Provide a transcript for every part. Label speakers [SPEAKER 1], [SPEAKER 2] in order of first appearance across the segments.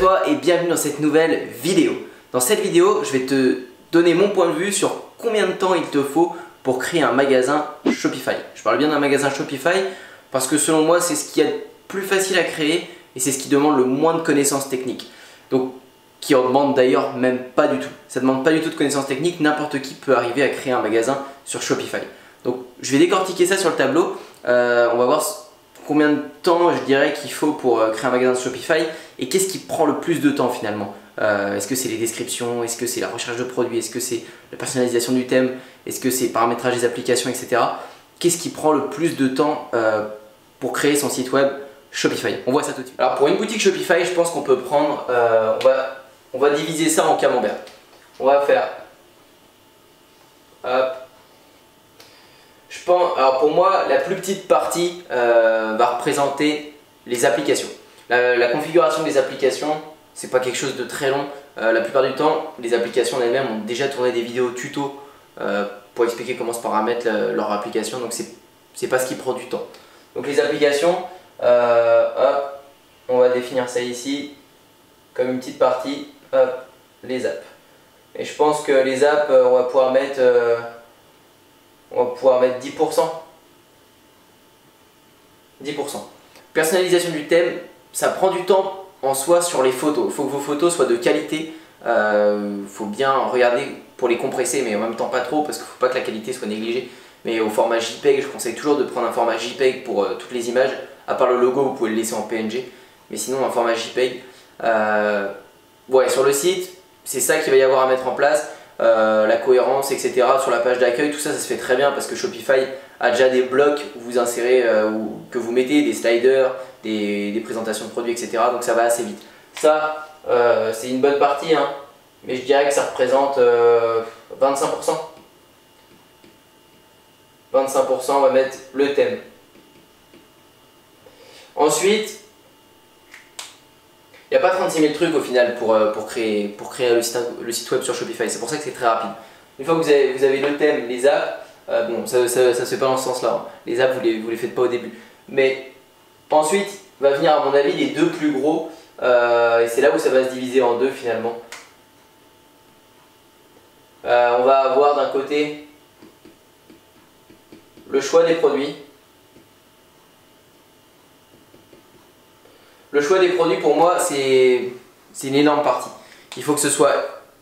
[SPEAKER 1] toi et bienvenue dans cette nouvelle vidéo. Dans cette vidéo, je vais te donner mon point de vue sur combien de temps il te faut pour créer un magasin Shopify. Je parle bien d'un magasin Shopify parce que selon moi, c'est ce qui est le plus facile à créer et c'est ce qui demande le moins de connaissances techniques. Donc, qui en demande d'ailleurs même pas du tout. Ça ne demande pas du tout de connaissances techniques, n'importe qui peut arriver à créer un magasin sur Shopify. Donc, je vais décortiquer ça sur le tableau. On va voir combien de temps je dirais qu'il faut pour créer un magasin sur Shopify et qu'est-ce qui prend le plus de temps finalement. Est-ce que c'est les descriptions, est-ce que c'est la recherche de produits, est-ce que c'est la personnalisation du thème, est-ce que c'est le paramétrage des applications, etc. Qu'est-ce qui prend le plus de temps pour créer son site web Shopify? On voit ça tout de suite. Alors pour une boutique Shopify, je pense qu'on peut prendre, on va diviser ça en camembert. On va faire, hop. Je pense, alors pour moi, la plus petite partie va représenter les applications. La configuration des applications, c'est pas quelque chose de très long. La plupart du temps, les applications en elles-mêmes ont déjà tourné des vidéos tuto pour expliquer comment se paramètre leur application. Donc c'est pas ce qui prend du temps. Donc les applications, hop, on va définir ça ici comme une petite partie. Hop, les apps. Et je pense que les apps, on va pouvoir mettre 10%. 10%. Personnalisation du thème, ça prend du temps en soi sur les photos. Il faut que vos photos soient de qualité. Il faut bien regarder pour les compresser, mais en même temps pas trop parce qu'il ne faut pas que la qualité soit négligée. Mais au format JPEG, je conseille toujours de prendre un format JPEG pour toutes les images. À part le logo, vous pouvez le laisser en PNG. Mais sinon, un format JPEG. Ouais, sur le site, c'est ça qu'il va y avoir à mettre en place. La cohérence, etc. Sur la page d'accueil, tout ça, ça se fait très bien parce que Shopify a déjà des blocs où vous insérez, que vous mettez des sliders, des présentations de produits, etc. Donc ça va assez vite. Ça, c'est une bonne partie, hein, mais je dirais que ça représente 25%. 25%, on va mettre le thème. Ensuite, il n'y a pas 36 000 trucs au final pour créer le site web sur Shopify, c'est pour ça que c'est très rapide. Une fois que vous avez le thème, les apps, bon ça se fait pas dans ce sens là, hein. Les apps vous les faites pas au début. Mais ensuite va venir à mon avis les deux plus gros, et c'est là où ça va se diviser en deux finalement. On va avoir d'un côté le choix des produits. Le choix des produits pour moi c'est une énorme partie. Il faut que ce soit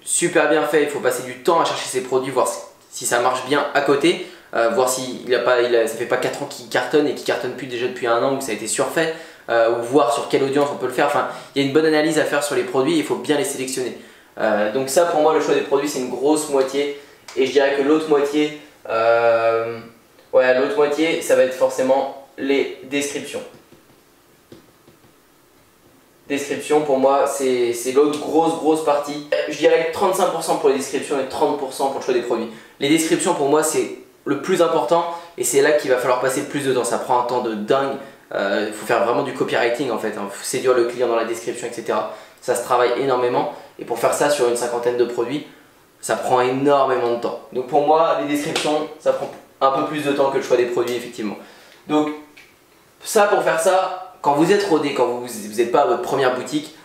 [SPEAKER 1] super bien fait, il faut passer du temps à chercher ces produits, voir si ça marche bien à côté, voir si ça fait pas 4 ans qu'il cartonne et qu'il cartonne plus déjà depuis un an ou que ça a été surfait, ou voir sur quelle audience on peut le faire. Enfin, il y a une bonne analyse à faire sur les produits, il faut bien les sélectionner. Donc ça pour moi le choix des produits c'est une grosse moitié et je dirais que l'autre moitié, l'autre moitié ça va être forcément les descriptions. Description pour moi c'est l'autre grosse partie. Je dirais que 35% pour les descriptions et 30% pour le choix des produits. Les descriptions pour moi c'est le plus important et c'est là qu'il va falloir passer le plus de temps. Ça prend un temps de dingue. Il faut faire vraiment du copywriting en fait, hein. Faut séduire le client dans la description, etc. Ça se travaille énormément et pour faire ça sur une cinquantaine de produits ça prend énormément de temps. Donc pour moi les descriptions ça prend un peu plus de temps que le choix des produits effectivement. Donc ça pour faire ça, quand vous êtes rodé, quand vous n'êtes pas à votre première boutique,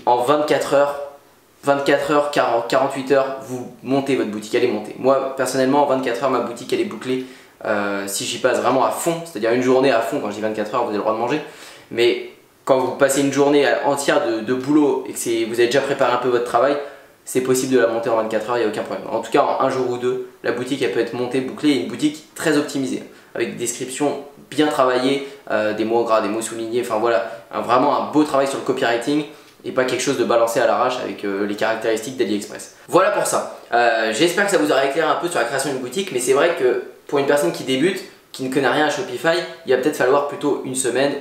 [SPEAKER 1] en 24 heures, 48 heures, vous montez votre boutique, elle est montée. Moi personnellement en 24 heures ma boutique elle est bouclée si j'y passe vraiment à fond, c'est-à-dire une journée à fond. Quand je dis 24 heures vous avez le droit de manger, mais quand vous passez une journée entière de boulot et que vous avez déjà préparé un peu votre travail, c'est possible de la monter en 24 heures, il n'y a aucun problème. En tout cas en un jour ou deux, la boutique elle peut être montée, bouclée, et une boutique très optimisée, avec des descriptions bien travaillées, des mots gras, des mots soulignés, enfin voilà, vraiment un beau travail sur le copywriting et pas quelque chose de balancé à l'arrache avec les caractéristiques d'AliExpress. Voilà pour ça. J'espère que ça vous aura éclairé un peu sur la création d'une boutique, mais c'est vrai que pour une personne qui débute, qui ne connaît rien à Shopify, il va peut-être falloir plutôt une semaine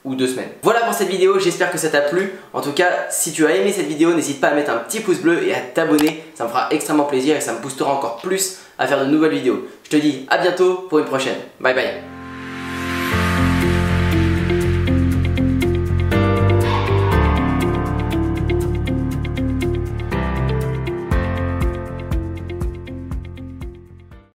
[SPEAKER 1] ou 2 semaines. Voilà pour cette vidéo, j'espère que ça t'a plu. En tout cas, si tu as aimé cette vidéo, n'hésite pas à mettre un petit pouce bleu et à t'abonner, ça me fera extrêmement plaisir et ça me boostera encore plus à faire de nouvelles vidéos. Je te dis à bientôt pour une prochaine. Bye bye.